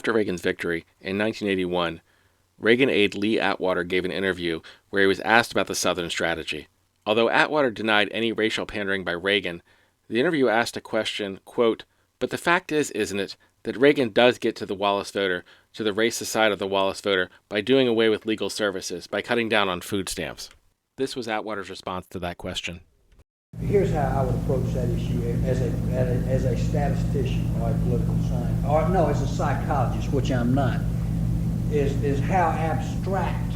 after Reagan's victory, in 1981, Reagan aide Lee Atwater gave an interview where he was asked about the Southern strategy. Although Atwater denied any racial pandering by Reagan, the interview asked a question, quote, "But the fact is, isn't it, that Reagan does get to the Wallace voter, to the racist side of the Wallace voter, by doing away with legal services, by cutting down on food stamps?" This was Atwater's response to that question. Here's how I would approach that issue as a statistician or a political scientist, or no, as a psychologist, which I'm not, is how abstract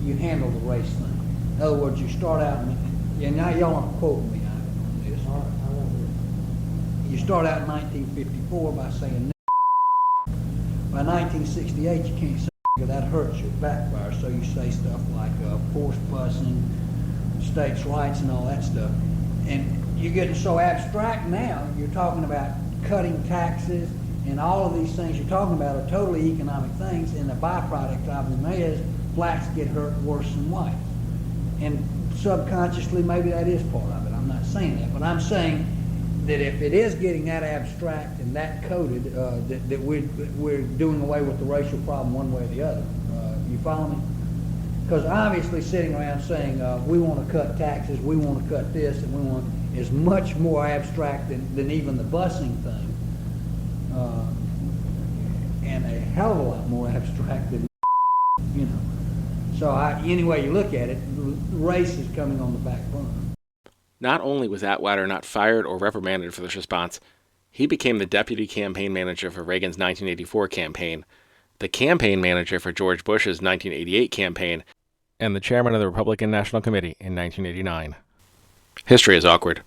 you handle the race thing. In other words, you start out, and now y'all aren't quoting me on this. All right, I won't do it. You start out in 1954 by saying by 1968 you can't say that hurts your backfire, so you say stuff like forced busing, states' rights, and all that stuff. And you're getting so abstract now, you're talking about cutting taxes, and all of these things you're talking about are totally economic things, and the byproduct of them is blacks get hurt worse than whites. And subconsciously, maybe that is part of it. I'm not saying that, but I'm saying that if it is getting that abstract and that coded, that we're doing away with the racial problem one way or the other. You follow me? Because obviously sitting around saying we want to cut taxes, we want to cut this, and we want is much more abstract than even the busing thing, and a hell of a lot more abstract than you know. So any way you look at it, race is coming on the back burner. Not only was Atwater not fired or reprimanded for this response, he became the deputy campaign manager for Reagan's 1984 campaign, the campaign manager for George Bush's 1988 campaign, and the chairman of the Republican National Committee in 1989. History is awkward.